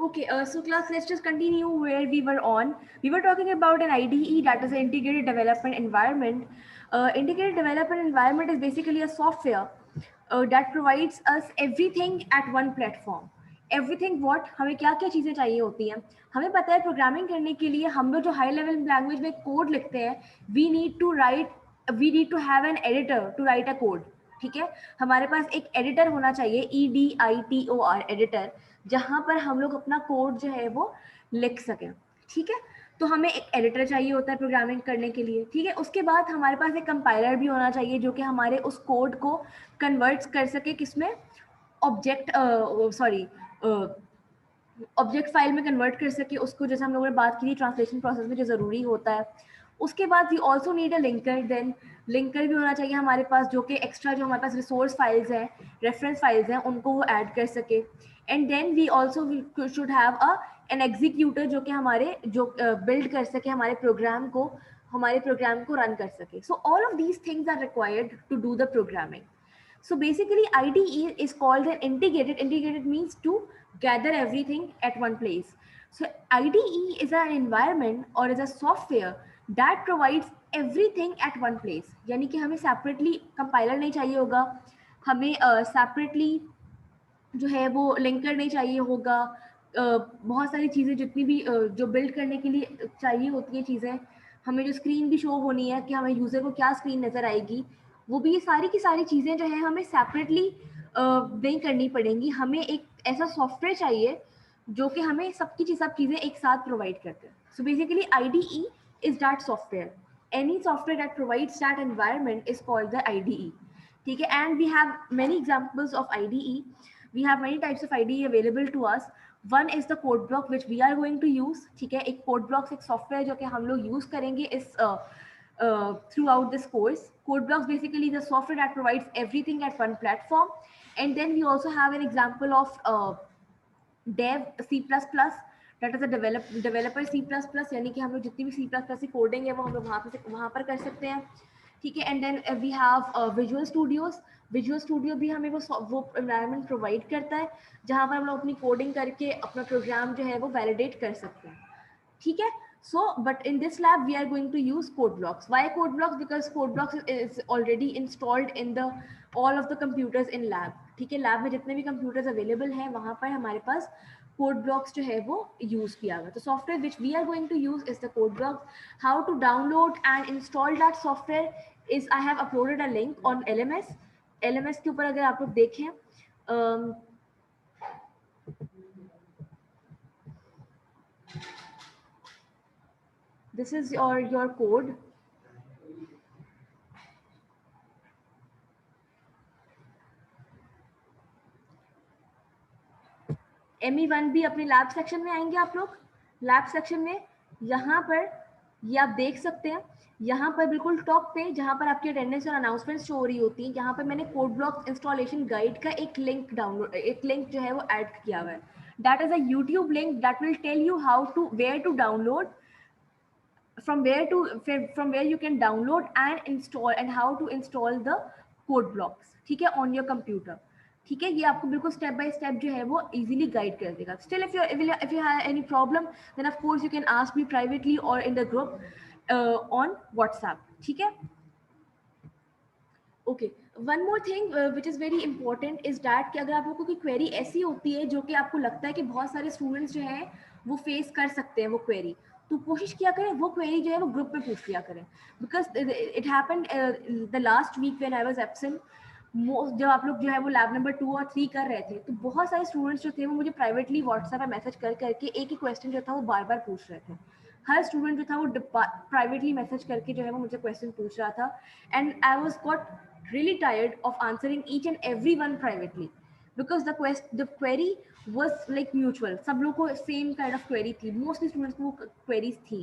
Okay, so class, let's just continue where we were on. We were talking about an IDE, that is an integrated development environment. Integrated development environment is basically a software that provides us everything at one platform. Everything what हमें क्या क्या चीज़ें चाहिए होती हैं, हमें पता है प्रोग्रामिंग करने के लिए हम लोग जो हाई लेवल लैंग्वेज में कोड लिखते हैं, we need to have an editor to write a code. ठीक है, हमारे पास एक एडिटर होना चाहिए, EDITOR एडिटर, जहाँ पर हम लोग अपना कोड जो है वो लिख सकें. ठीक है, तो हमें एक एडिटर चाहिए होता है प्रोग्रामिंग करने के लिए. ठीक है, उसके बाद हमारे पास एक कंपाइलर भी होना चाहिए जो कि हमारे उस कोड को कन्वर्ट्स कर सके किसमें, ऑब्जेक्ट सॉरी ऑब्जेक्ट फाइल में कन्वर्ट कर सके उसको, जैसे हम लोगों ने बात की थी ट्रांसलेशन प्रोसेस में जो ज़रूरी होता है. उसके बाद we also need a linker. Then linker भी होना चाहिए हमारे पास, जो कि एक्स्ट्रा जो हमारे पास रिसोर्स फाइल्स हैं, रेफरेंस फाइल्स हैं, उनको वो ऐड कर सके. And then we also should have an executor जो कि हमारे जो बिल्ड कर सके हमारे प्रोग्राम को रन कर सके. So all of these things are required to do the programming. So basically, IDE is called an integrated. Integrated means to gather everything at one place. So IDE is an environment or is a software that provides everything at one place. यानी कि हमें separately compiler नहीं चाहिए होगा, हमें separately जो है वो लिंकर नहीं चाहिए होगा. बहुत सारी चीज़ें जितनी भी जो बिल्ड करने के लिए चाहिए होती हैं चीज़ें, हमें जो स्क्रीन भी शो होनी है कि हमें यूज़र को क्या स्क्रीन नज़र आएगी, वो भी ये सारी की सारी चीज़ें जो है हमें सेपरेटली नहीं करनी पड़ेंगी. हमें एक ऐसा सॉफ्टवेयर चाहिए जो कि हमें सब चीज़ें एक साथ प्रोवाइड करते हैं. So basically IDE is that software. Any software that provides that environment is called the IDE. ठीक है, and we have many examples of IDE. We have many types of IDE available to us. One is the code block which we are going to use. ठीक है, एक code blocks एक software जो कि हम लोग use करेंगे इस throughout this course. Code blocks basically the software that provides everything at one platform. And then we also have an example of dev C++. That is a developer C++. यानी कि हम लोग जितनी भी C++ की coding है वो हम लोग वहाँ पर कर सकते हैं. ठीक है, and then we have visual studios. Visual studio भी हमें वो एनवायरनमेंट प्रोवाइड करता है जहाँ पर हम लोग अपनी कोडिंग करके अपना प्रोग्राम जो है वो वैलिडेट कर सकते हैं. ठीक है, so but in this lab we are going to use code blocks. Why code blocks? Because code blocks is already installed in the all of the computers in lab. ठीक है, लैब में जितने भी कंप्यूटर्स अवेलेबल हैं वहाँ पर हमारे पास code blocks जो है वो यूज किया हुआ. तो software which we are going to use is the code blocks. How to download and install that software is I have uploaded a link on LMS. LMS के ऊपर अगर आप लोग देखें, this is your code. ME1 भी अपने lab section में आएंगे आप लोग. लैब सेक्शन में यहाँ पर ये आप देख सकते हैं, यहाँ पर बिल्कुल टॉप पे जहाँ पर आपकी अटेंडेंस और अनाउंसमेंट शो हो रही होती है, यहाँ पर मैंने कोड ब्लॉक इंस्टॉलेशन गाइड का एक लिंक जो है वो ऐड किया हुआ है. That is a YouTube link that will tell you how to where to download, from where you can download and install and how to install the code blocks. ठीक है, on your computer. ठीक है, ये आपको बिल्कुल step by step जो है वो इजीली गाइड कर देगा. Still if you have any problem then of course you can ask me privately or in the group on WhatsApp. ठीक है, okay. One more thing which is very important is that कि अगर आप लोगों को कोई क्वेरी ऐसी होती है जो कि आपको लगता है कि बहुत सारे स्टूडेंट्स जो हैं वो फेस कर सकते हैं वो क्वेरी, तो कोशिश किया करें वो क्वेरी जो है वो ग्रुप में पूछ लिया करें. Because it happened the last week when I was absent. जब आप लोग जो है वो लैब नंबर 2 और 3 कर रहे थे तो बहुत सारे स्टूडेंट्स जो थे वो मुझे प्राइवेटली व्हाट्सएप पर मैसेज कर करके एक ही क्वेश्चन जो था वो बार बार पूछ रहे थे. हर स्टूडेंट जो था वो प्राइवेटली मैसेज करके जो है वो मुझे क्वेश्चन पूछ रहा था. And I was got really tired of answering each and every one privately because the query was like mutual. सब लोग को same kind of query थी, mostly students को queries थी.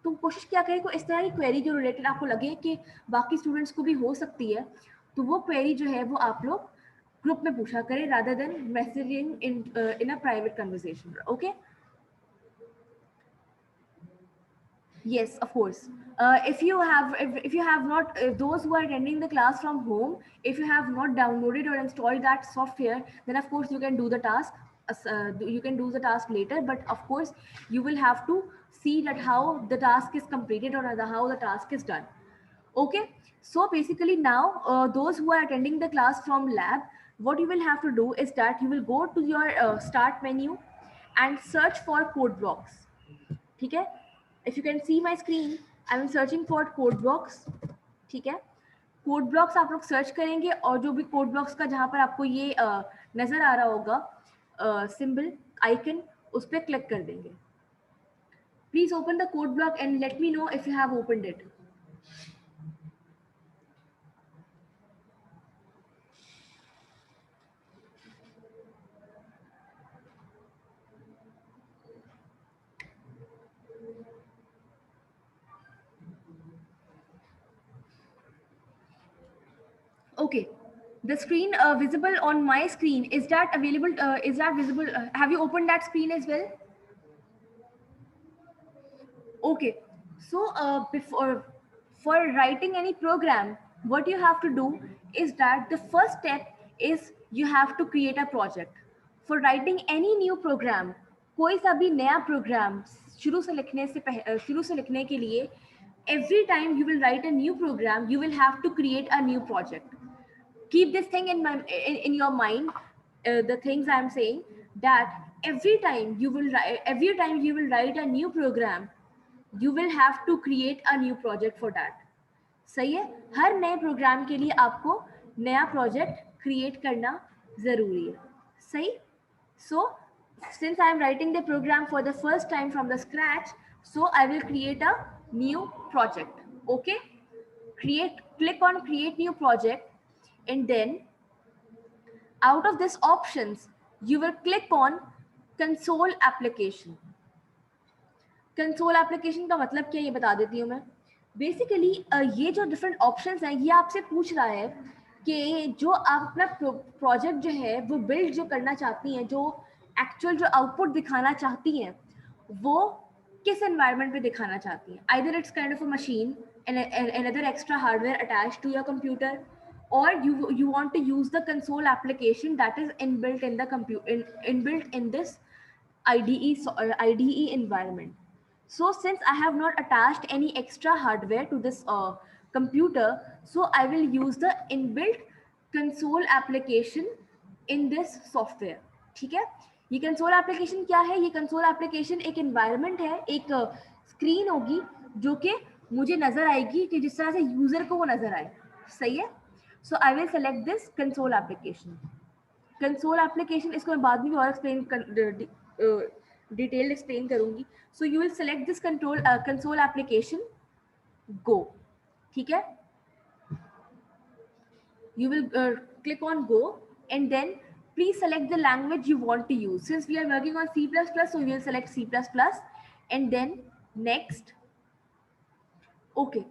तो कोशिश क्या करें को इस तरह की query जो related आपको लगे कि बाकी students को भी हो सकती है, तो वो query जो है वो आप लोग ग्रुप में पूछा करें rather than messaging in a private conversation. Okay. Yes, of course. If you have not those who are attending the class from home, if you have not downloaded or installed that software, then of course you can do the task. you can do the task later, but of course you will have to see that how the task is completed or how the task is done. Okay, so basically now those who are attending the class from lab, what you will have to do is that you will go to your start menu and search for code blocks. ठीक है, if you can see my screen, I am searching for code blocks. ठीक है, code blocks आप लोग search करेंगे और जो भी कोड ब्लॉक्स का जहाँ पर आपको ये नजर आ रहा होगा सिंबल आइकन, उस पर क्लिक कर देंगे. Please open the code block and let me know if you have opened it. Okay, the screen visible on my screen, is that available, is that visible, have you opened that screen as well? Okay, so before for writing any program, what you have to do is that the first step is you have to create a project. For writing any new program, कोई सा भी नया program शुरू से लिखने के लिए, every time you will write a new program, you will have to create a new project. Keep this thing in your mind, the things I'm saying, that every time you will write a new program, you will have to create a new project for that. सही है, हर नए programme के लिए आपको नया project create करना जरूरी है. सही. So since I am writing the program for the first time from the scratch, so I will create a new project. Okay, click on create new project, and then out of this options you will click on console application. Console application का मतलब क्या, ये बता देती हूँ मैं. Basically ये जो डिफरेंट ऑप्शंस हैं, ये आपसे पूछ रहा है कि जो आप अपना प्रोजेक्ट जो है वो बिल्ड जो करना चाहती हैं, जो एक्चुअल जो आउटपुट दिखाना चाहती हैं, वो किस एनवायरनमेंट पे दिखाना चाहती हैं. Either it's kind of a machine and other extra hardware attached to your computer, or you want to use the console application that is inbuilt in the computer, inbuilt in this IDE environment. So since I have not attached any extra hardware to this computer, so I will use the inbuilt console application in this software. ठीक है, ये console application क्या है? ये console application एक environment है, एक screen होगी जो कि मुझे नजर आएगी कि जिस तरह से यूजर को वो नजर आए. सही है. So I will select this console application. Console application इसको मैं बाद में और एक्सप्लेन डिटेल एक्सप्लेन करूंगी. So you will select this console application, go. ठीक है, you will click on go, and then please select the language you want to use. Since we are working on C++, so we will select C++, and then next. Okay.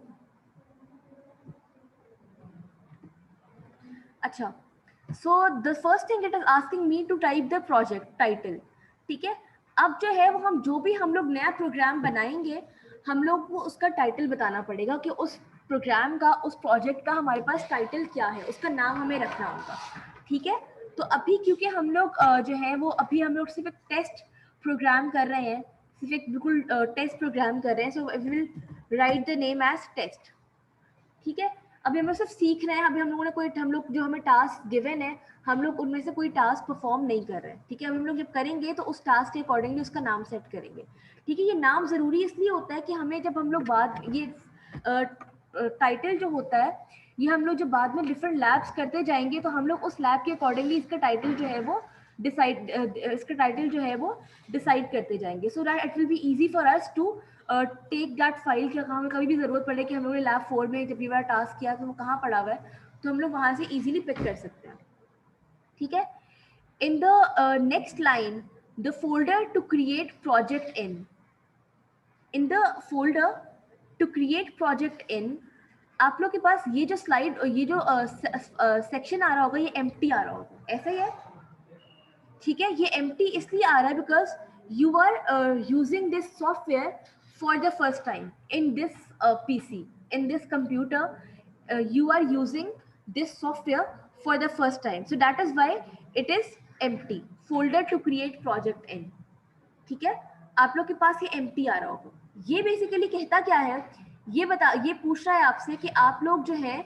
अच्छा, so the first thing it is asking me to type the project title. ठीक है, अब जो है वो हम लोग नया प्रोग्राम बनाएंगे, हम लोग को उसका टाइटल बताना पड़ेगा कि उस प्रोग्राम का, उस प्रोजेक्ट का हमारे पास टाइटल क्या है, उसका नाम हमें रखना होगा. ठीक है, तो अभी क्योंकि हम लोग जो है वो अभी हम लोग सिर्फ एक टेस्ट प्रोग्राम कर रहे हैं, सिर्फ एक बिल्कुल टेस्ट प्रोग्राम कर रहे हैं. So we will write the name as test. ठीक है, अभी हम लोग सिर्फ सीख रहे हैं. अभी हम लोगों ने हम लोग जो हमें टास्क गिवन है, हम लोग उनमें से कोई टास्क परफॉर्म नहीं कर रहे हैं. ठीक है, हम लोग जब करेंगे तो उस टास्क के अकॉर्डिंगली उसका नाम सेट करेंगे. ठीक है, ये नाम जरूरी इसलिए होता है कि हमें जब हम लोग बाद ये टाइटल जो होता है, ये हम लोग जब बाद में डिफरेंट लैब्स करते जाएंगे तो हम लोग उस लैब के अकॉर्डिंगली इसका टाइटल जो है वो डिसाइड करते जाएंगे. So that it will be easy for us to take that file. कि हमें कभी भी जरूरत पड़े कि हम लोगों ने लैब 4 में जब ये वाला टास्क किया तो वो कहाँ पड़ा हुआ है, तो हम लोग वहां से इजीली पिक कर सकते हैं. ठीक है, in the next line, the folder to create project in the folder to create project in, आप लोग के पास ये जो स्लाइड, ये जो सेक्शन आ रहा होगा, ये एम्प्टी आ रहा होगा. ऐसा ही है. ठीक है, ये एम्प्टी इसलिए आ रहा है because you are using this software for the first time in this PC, in this computer. You are using this software for the first time, so that is why it is empty. Folder to create project in. ठीक है, आप लोग के पास ये empty आ रहा होगा। ये basically कहता क्या है, ये पूछ रहा है आपसे कि आप लोग जो है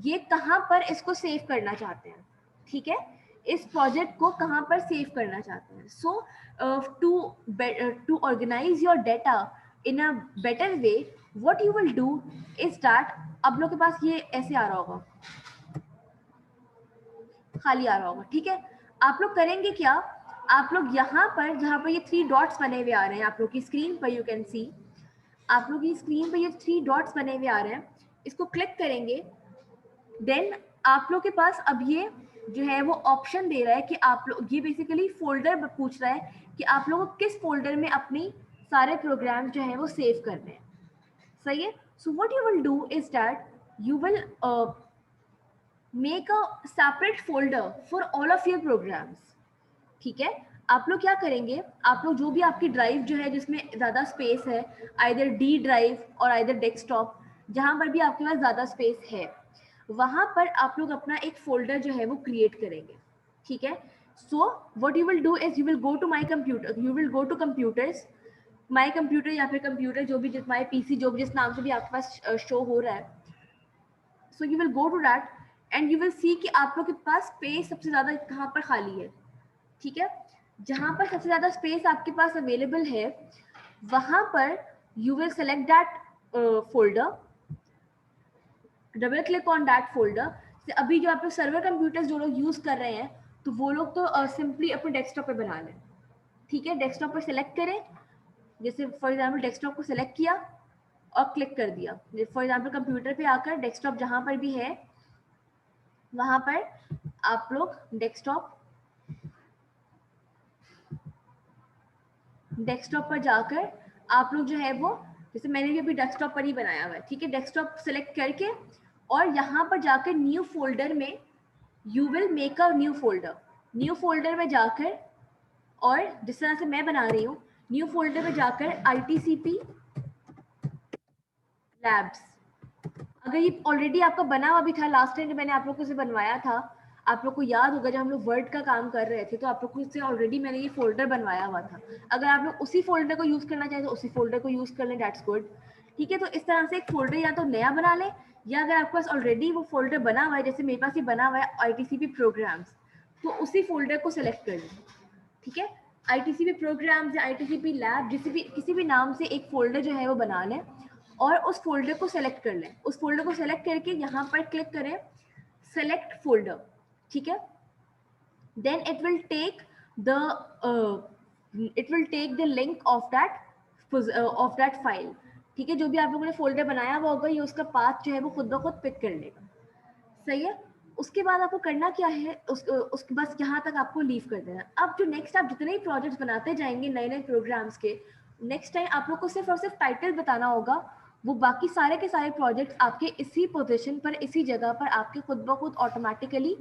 ये कहाँ पर इसको सेव करना चाहते हैं। ठीक है, इस प्रोजेक्ट को कहाँ पर सेव करना चाहते हैं। So to organise your data in a better way, what you will do is that, आप लोग के पास ये ऐसे आ रहा होगा, खाली आ रहा होगा। ठीक है, आप लोग करेंगे क्या, आप लोग यहाँ पर जहाँ पर ये 3 डॉट्स बने हुए आ रहे हैं आप लोग की स्क्रीन पर, यू कैन सी, आप लोग की स्क्रीन पर ये 3 डॉट्स बने हुए आ रहे हैं, इसको क्लिक करेंगे। देन आप लोग के पास अब ये जो है वो ऑप्शन दे रहा है कि आप लोग, ये बेसिकली फोल्डर पूछ रहा है कि आप लोगों को किस फोल्डर में अपनी सारे प्रोग्राम जो है वो सेव करने हैं। सही है, so what you will do is that you will make a separate folder for all of your programs. ठीक है, आप लोग क्या करेंगे, आप लोग जो भी आपकी ड्राइव जो है जिसमें ज़्यादा स्पेस है, आइदर डी ड्राइव और आइदर डेस्कटॉप, जहाँ पर भी आपके पास ज़्यादा स्पेस है, वहाँ पर आप लोग अपना एक फोल्डर जो है वो क्रिएट करेंगे। ठीक है, so what you will do is you will go to my computer, you will go to computers, my computer या फिर कंप्यूटर जो भी, जिस माय पीसी जो भी जिस नाम से भी आपके पास शो हो रहा है। So you will go to that and you will see कि आप लोग के पास स्पेस सबसे ज़्यादा कहाँ पर खाली है। ठीक है, जहाँ पर सबसे ज़्यादा स्पेस आपके पास अवेलेबल है, वहाँ पर you will select that folder, double click on that folder. से अभी जो आप लोग सर्वर कंप्यूटर्स जो लोग यूज़ कर रहे हैं, तो वो लोग तो सिंपली अपने डेस्कटॉप पे बना लें। ठीक है, डेस्कटॉप पर सेलेक्ट करें, जैसे फॉर एग्जाम्पल डेस्कटॉप को सेलेक्ट किया और क्लिक कर दिया। फॉर एग्जाम्पल कंप्यूटर पे आकर डेस्कटॉप जहाँ पर भी है वहाँ पर आप लोग डेस्कटॉप पर जाकर आप लोग जो है वो, जैसे मैंने भी अभी डेस्कटॉप पर ही बनाया हुआ है। ठीक है, डेस्कटॉप सेलेक्ट करके और यहाँ पर जाकर न्यू फोल्डर में you will make a new folder. New folder में जाकर, और जिस तरह से मैं बना रही हूँ, न्यू फोल्डर में जाकर ITCP लैब्स, अगर ये ऑलरेडी आपका बना हुआ भी था, लास्ट टाइम जब मैंने आप लोगों से बनवाया था, आप लोग को याद होगा जब हम लोग वर्ड का काम कर रहे थे, तो आप लोग को इससे ऑलरेडी मैंने ये फोल्डर बनवाया हुआ था। अगर आप लोग उसी फोल्डर को यूज़ करना चाहें तो उसी फोल्डर को यूज़ कर लें, दैट्स गुड। ठीक है, तो इस तरह से एक फोल्डर या तो नया बना लें, या अगर आपके पास ऑलरेडी वो फोल्डर बना हुआ है, जैसे मेरे पास ये बना हुआ है ITCP प्रोग्राम्स, तो उसी फोल्डर को सेलेक्ट कर लें। ठीक है, ITCP प्रोग्राम्स या ITCP लैब, किसी भी नाम से एक फोल्डर जो है वो बना लें और उस फोल्डर को सेलेक्ट कर लें। उस फोल्डर को सेलेक्ट करके यहाँ पर क्लिक करें सेलेक्ट फोल्डर। ठीक है, then it will take the link of that file. ठीक है, जो भी आप लोगों ने फोल्डर बनाया हुआ होगा, ये उसका पाथ जो है वो खुद ब खुद पिक कर लेगा। सही है, उसके बाद आपको करना क्या है, उसके बस यहाँ तक आपको लीव कर देना। अब जो नेक्स्ट आप जितने ही प्रोजेक्ट्स बनाते जाएंगे नए नए प्रोग्राम्स के, नेक्स्ट टाइम आप लोग को सिर्फ और सिर्फ टाइटल बताना होगा, वो बाकी सारे के सारे प्रोजेक्ट्स आपके इसी पोजीशन पर, इसी जगह पर आपके खुद ब खुद ऑटोमेटिकली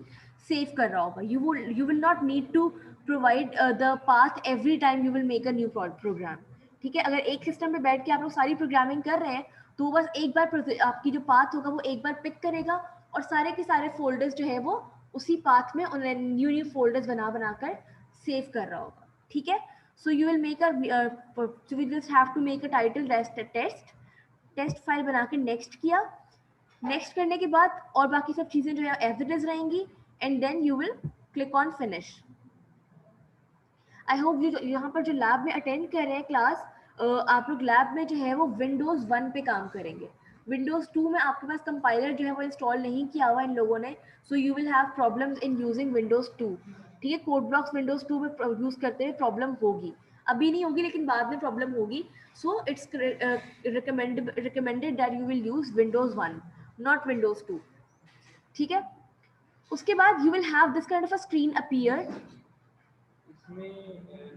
सेव कर रहा होगा। You will not need to provide the path every time you will make a new program. ठीक है, अगर एक सिस्टम पे बैठ के आप लोग सारी प्रोग्रामिंग कर रहे हैं, तो बस एक बार आपकी जो पाथ होगा वो एक बार पिक करेगा और सारे के सारे फोल्डर्स जो है वो उसी पाथ में उन्हें न्यू फोल्डर्स बनाकर सेव कर रहा होगा। ठीक है, so you will make we just have to make a title test file बना के नेक्स्ट किया। नेक्स्ट करने के बाद और बाकी सब चीज़ें जो है एज इट इज रहेंगी, and then you will click on finish. I hope ये यहाँ पर जो लैब में अटेंड कर रहे हैं क्लास, आप लोग लैब में जो है वो विंडोज़ 1 पे काम करेंगे। विंडोज़ 2 में आपके पास कंपाइलर जो है वो इंस्टॉल नहीं किया हुआ इन लोगों ने, सो you will have problems in using Windows 2। ठीक है, कोड ब्लॉक्स विंडोज़ 2 में यूज़ करते हुए प्रॉब्लम होगी, अभी नहीं होगी लेकिन बाद में प्रॉब्लम होगी। So it's recommended that you will use Windows 1 not Windows 2। ठीक है, उसके बाद you will have this kind of a screen appear. इसमें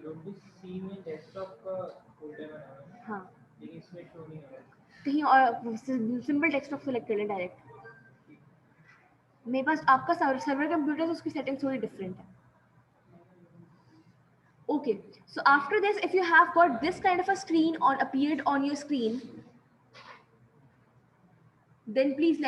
नोटबुक सी में डेस्कटॉप का फोल्डर बना है, हाँ, लेकिन इसमें शो नहीं हो रहा है। कहीं और सिंपल डेस्कटॉप सेलेक्ट कर लें डायरेक्ट। मेरे पास आपका सर्वर कंप्यूटर है, उसकी सेटिंग थोड़ी डिफरेंट है। Okay, so after this, if you have got this kind of a screen on appeared on your screen, then please let